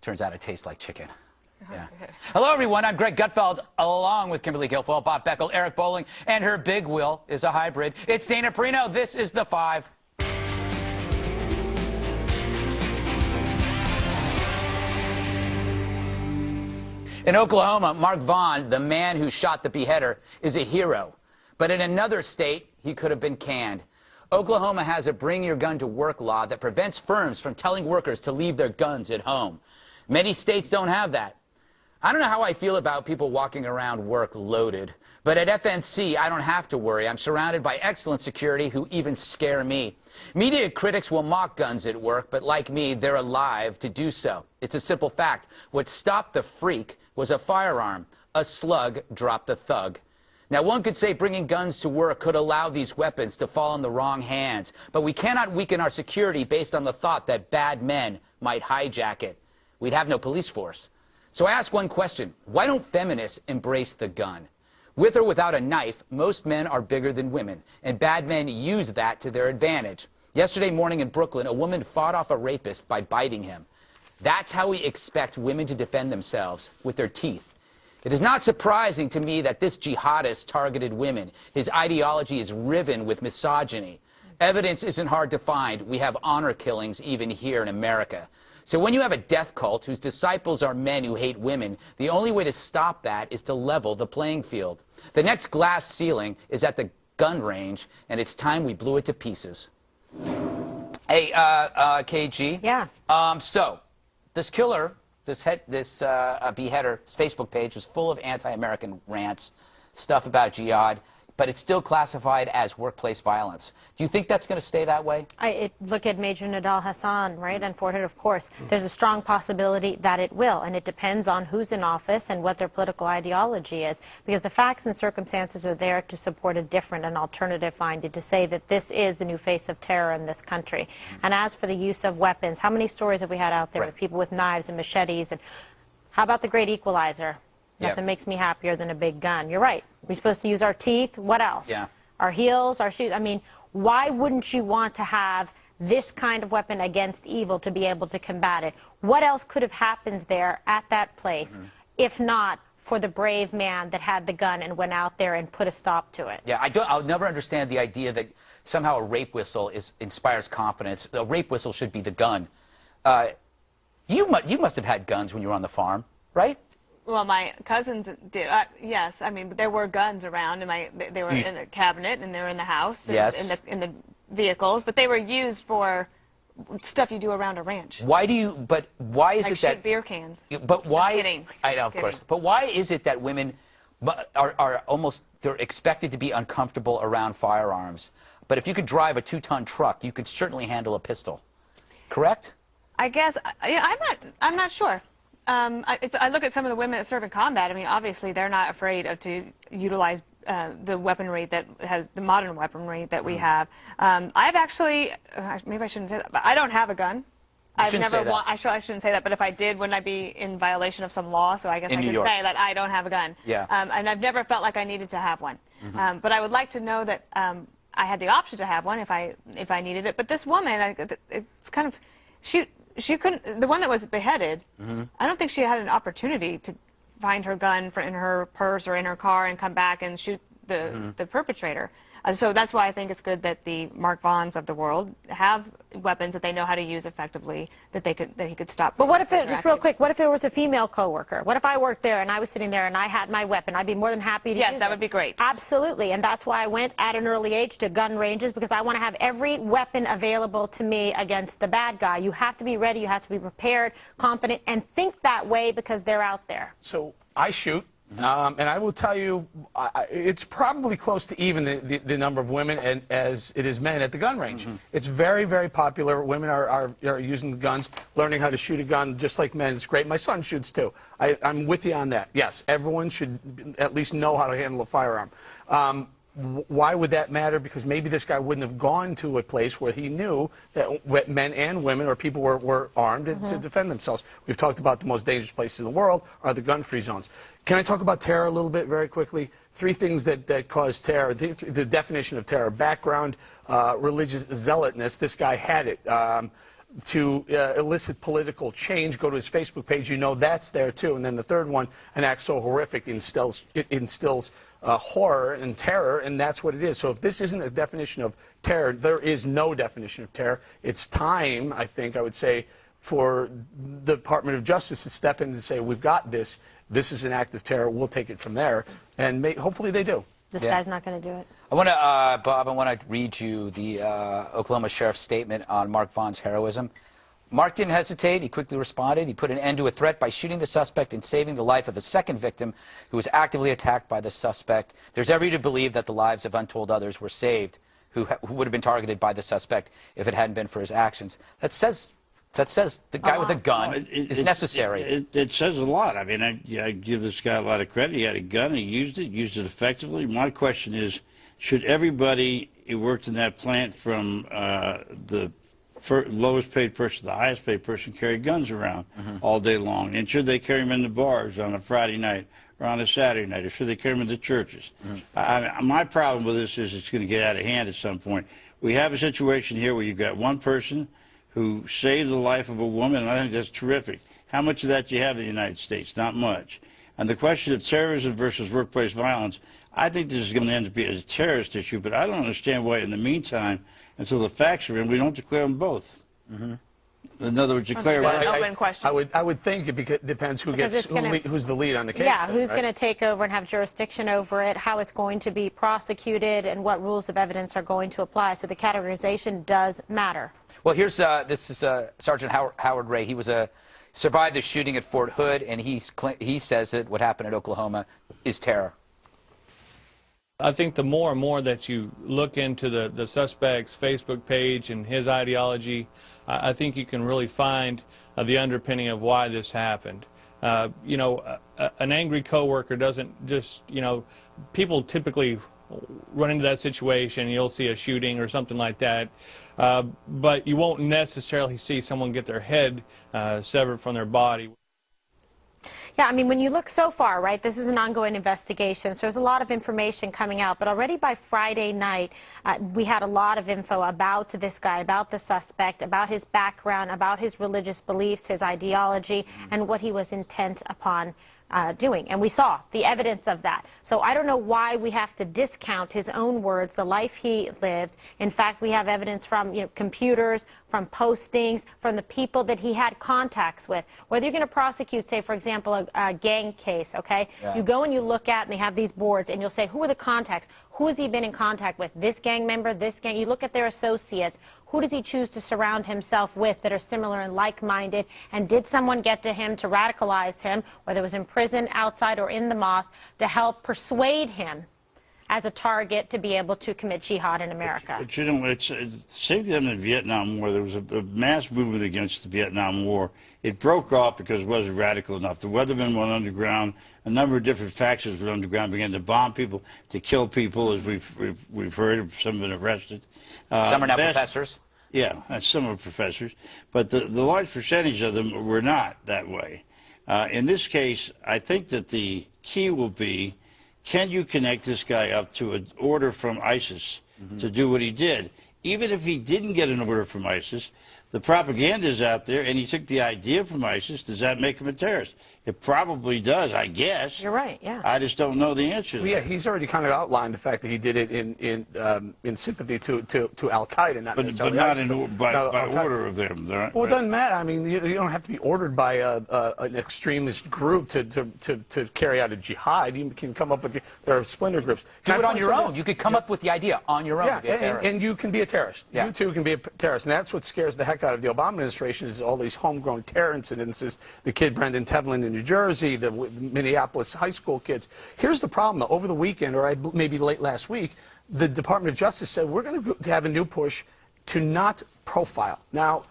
Turns out it tastes like chicken. Yeah. Hello, everyone. I'm Greg Gutfeld, along with Kimberly Guilfoyle, Bob Beckel, Eric Bowling, and her big wheel is a hybrid. It's Dana Perino. This is The Five. In Oklahoma, Mark Vaughn, the man who shot the Beheader, is a hero. But in another state, he could have been canned. Oklahoma has a bring your gun to work law that prevents firms from telling workers to leave their guns at home. Many states don't have that. I don't know how I feel about people walking around work loaded, but at FNC, I don't have to worry. I'm surrounded by excellent security who even scare me. Media critics will mock guns at work, but like me, they're alive to do so. It's a simple fact. What stopped the freak was a firearm. A slug dropped the thug. Now, one could say bringing guns to work could allow these weapons to fall in the wrong hands, but we cannot weaken our security based on the thought that bad men might hijack it. We'd have no police force. So I ask one question. Why don't feminists embrace the gun? With or without a knife, most men are bigger than women, and bad men use that to their advantage. Yesterday morning in Brooklyn, a woman fought off a rapist by biting him. That's how we expect women to defend themselves, with their teeth. It is not surprising to me that this jihadist targeted women. His ideology is riven with misogyny. Evidence isn't hard to find. We have honor killings even here in America. So when you have a death cult whose disciples are men who hate women, the only way to stop that is to level the playing field. The next glass ceiling is at the gun range, and it's time we blew it to pieces. Hey, KG. Yeah. So this killer, this Beheader's Facebook page was full of anti-American rants, stuff about jihad, but it's still classified as workplace violence. Do you think that's going to stay that way? Look at Major Nadal Hassan, right, and Fort Hood, of course. There's a strong possibility that it will, and it depends on who's in office and what their political ideology is, because the facts and circumstances are there to support a different and alternative finding, to say that this is the new face of terror in this country. And as for the use of weapons, how many stories have we had out there with people with knives and machetes? And how about the great equalizer? Nothing makes me happier than a big gun. You're right. We're supposed to use our teeth. What else? Yeah. Our heels, our shoes. I mean, why wouldn't you want to have this kind of weapon against evil to be able to combat it? What else could have happened there at that place, if not for the brave man that had the gun and went out there and put a stop to it? Yeah, I'll never understand the idea that somehow a rape whistle inspires confidence. A rape whistle should be the gun. You must have had guns when you were on the farm, right? Well, my cousins did. Yes, I mean, there were guns around, and they were in the cabinet, and they were in the house, and in the vehicles, but they were used for stuff you do around a ranch. Why do you? But why is it that shoot beer cans? But why? I'm kidding. I know, of course. But why is it that women are almost they're expected to be uncomfortable around firearms? But if you could drive a 2-ton truck, you could certainly handle a pistol. Correct? I guess. Yeah, I'm not sure. I look at some of the women that serve in combat. I mean, obviously, they're not afraid to utilize the weaponry that has the modern weaponry that we have. I've actually, maybe I shouldn't say that, but I don't have a gun. I shouldn't say that, but if I did, wouldn't I be in violation of some law? So I guess I could say that I don't have a gun. Yeah. And I've never felt like I needed to have one. But I would like to know that I had the option to have one if I needed it. But this woman, it's kind of, she couldn't, the one that was beheaded, I don't think she had an opportunity to find her gun in her purse or in her car and come back and shoot the perpetrator. So that's why I think it's good that the Mark Vaughns of the world have weapons that they know how to use effectively, that he could stop. But what if it, just real quick, what if it was a female coworker? What if I worked there and I was sitting there and I had my weapon? I'd be more than happy to use it. Yes, that would be great. Absolutely, and that's why I went at an early age to gun ranges, because I want to have every weapon available to me against the bad guy. You have to be ready, you have to be prepared, confident, and think that way because they're out there. So I shoot. And I will tell you, it's probably close to even the number of women as it is men at the gun range. It's very, very popular. Women are using the guns, learning how to shoot a gun just like men. It's great. My son shoots too. I'm with you on that. Yes, everyone should at least know how to handle a firearm. Why would that matter? Because maybe this guy wouldn't have gone to a place where he knew that men and women or people were armed to defend themselves. We've talked about the most dangerous places in the world are the gun-free zones. Can I talk about terror a little bit very quickly? 3 things that cause terror. The definition of terror: background, religious zealotness. This guy had it. to elicit political change. Go to his Facebook page, you know that's there too. And then the third one, an act so horrific it instills horror and terror, and that's what it is. So if this isn't a definition of terror, there is no definition of terror. It's time, I think, I would say, for the Department of Justice to step in and say, we've got this. This is an act of terror. We'll take it from there. And hopefully they do. This guy's not going to do it. I want to, Bob, I want to read you the Oklahoma sheriff's statement on Mark Vaughn's heroism. Mark didn't hesitate. He quickly responded. He put an end to a threat by shooting the suspect and saving the life of a second victim who was actively attacked by the suspect. There's every reason to believe that the lives of untold others were saved who would have been targeted by the suspect if it hadn't been for his actions. That says the guy with a gun is necessary. It says a lot. I mean, I give this guy a lot of credit. He had a gun. He used it effectively. My question is, should everybody who worked in that plant from the lowest paid person to the highest paid person carry guns around all day long? And should they carry them in the bars on a Friday night or on a Saturday night? Or should they carry them in the churches? My problem with this is it's going to get out of hand at some point. We have a situation here where you've got one person who saved the life of a woman, and I think that's terrific. How much of that do you have in the United States? Not much. And the question of terrorism versus workplace violence, I think this is going to end up being a terrorist issue, but I don't understand why, in the meantime, until the facts are in, we don't declare them both. In other words, declare an open question. I would think it depends who's the lead on the case. Yeah, then, who's right? going to take over and have jurisdiction over it, how it's going to be prosecuted, and what rules of evidence are going to apply. So the categorization does matter. Well, here's this is Sergeant Howard Ray. He survived the shooting at Fort Hood, and he says that what happened at Oklahoma is terror. I think the more and more that you look into the suspect's Facebook page and his ideology, I think you can really find the underpinning of why this happened. You know, an angry coworker doesn't just, you know, people typically run into that situation, you'll see a shooting or something like that, but you won't necessarily see someone get their head severed from their body. Yeah, I mean, when you look so far, right, this is an ongoing investigation, so there's a lot of information coming out. But already by Friday night, we had a lot of info about this guy, about the suspect, about his background, about his religious beliefs, his ideology, and what he was intent upon doing. And we saw the evidence of that. So I don't know why we have to discount his own words, the life he lived. In fact, we have evidence from computers, from postings, from the people that he had contacts with. Whether you're going to prosecute, say, for example, a gang case, okay? Yeah. You go and you look at, and they have these boards, and you'll say, who are the contacts? Who has he been in contact with? This gang member, this gang. You look at their associates. Who does he choose to surround himself with that are similar and like-minded? And did someone get to him to radicalize him, whether it was in prison, outside, or in the mosque, to help persuade him as a target to be able to commit jihad in America? But you know, it's save them in the Vietnam War. There was a mass movement against the Vietnam War. It broke off because it wasn't radical enough. The Weathermen went underground. A number of different factions went underground, began to bomb people, to kill people, as we've heard. Some have been arrested. Some are now professors. Yeah, some are professors. But the large percentage of them were not that way. In this case, I think that the key will be, can you connect this guy up to an order from ISIS to do what he did? Even if he didn't get an order from ISIS, the propaganda is out there, and he took the idea from ISIS. Does that make him a terrorist? It probably does, I guess. You're right, yeah. I just don't know the answer to that. Yeah, he's already kind of outlined the fact that he did it in sympathy to Al-Qaeda, not necessarily but not ISIS. by order of them. Right? Well, it doesn't matter. I mean, you don't have to be ordered by an extremist group to carry out a jihad. You can come up with there are splinter groups. Do it on your own. You could come up with the idea on your own. Yeah, and you can be a terrorist. Yeah. You too can be a terrorist, and that's what scares the heck out of the Obama administration is all these homegrown terror incidences. The kid Brendan Tevlin in New Jersey, the Minneapolis high school kids. Here's the problem, though. Over the weekend, or maybe late last week, the Department of Justice said we're going to have a new push to not profile. Now,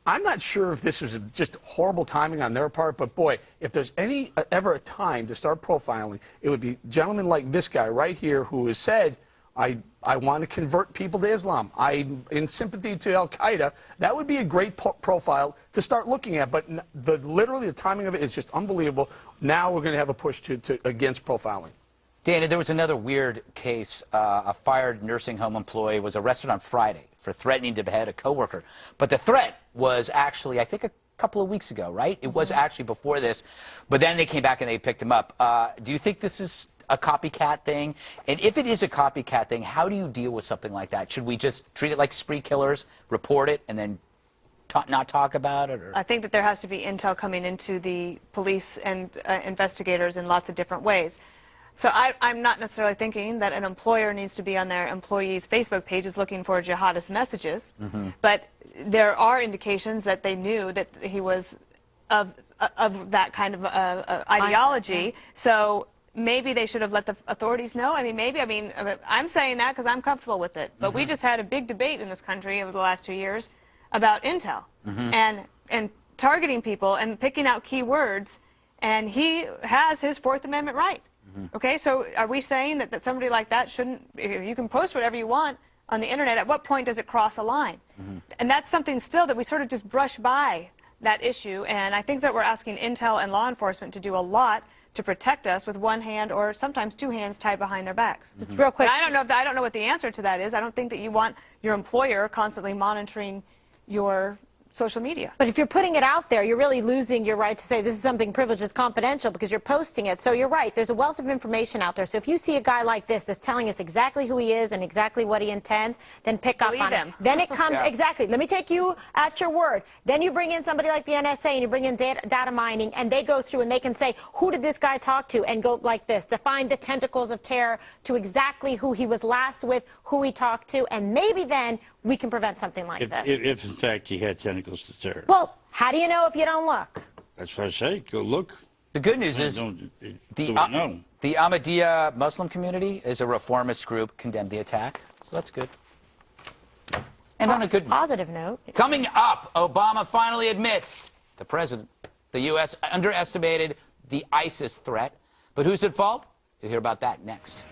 I'm not sure if this was just horrible timing on their part, but boy, if there's ever a time to start profiling, it would be gentlemen like this guy right here who has said, I want to convert people to Islam. I'm in sympathy to Al-Qaeda. That would be a great profile to start looking at. But literally the timing of it is just unbelievable. Now we're going to have a push against profiling. Dana, there was another weird case. A fired nursing home employee was arrested on Friday for threatening to behead a coworker. But the threat was actually, I think, a couple of weeks ago, right? It was actually before this. But then they came back and they picked him up. Do you think this is a copycat thing? And if it is a copycat thing, how do you deal with something like that? Should we just treat it like spree killers, report it, and then not talk about it? Or? I think that there has to be intel coming into the police and investigators in lots of different ways. So I'm not necessarily thinking that an employer needs to be on their employees' Facebook pages looking for jihadist messages, but there are indications that they knew that he was of that kind of ideology. So maybe they should have let the authorities know. I mean, I'm saying that because I'm comfortable with it. But we just had a big debate in this country over the last 2 years about intel and targeting people and picking out key words, and he has his Fourth Amendment right. Okay, so are we saying that somebody like that shouldn't, you can post whatever you want on the internet, at what point does it cross a line? And that's something still that we sort of just brush by that issue, and I think that we're asking intel and law enforcement to do a lot to protect us with one hand or sometimes two hands tied behind their backs. Just real quick. I don't know what the answer to that is. I don't think that you want your employer constantly monitoring your social media. But if you're putting it out there, you're really losing your right to say this is something privileged, it's confidential, because you're posting it. So you're right, there's a wealth of information out there. So if you see a guy like this that's telling us exactly who he is and exactly what he intends, then pick up on it. Then it comes, exactly, let me take you at your word. Then you bring in somebody like the NSA and you bring in data mining, and they go through and they can say, who did this guy talk to, and go like this, define the tentacles of terror to exactly who he was last with, who he talked to, and maybe then we can prevent something like this. If in fact he had tentacles to terror. Well, how do you know if you don't look? That's what I say. Go look. The good news is the Ahmadiyya Muslim community is a reformist group, condemned the attack. So that's good. And on a good positive note. Coming up, Obama finally admits the president, the U.S. underestimated the ISIS threat. But who's at fault? You'll hear about that next.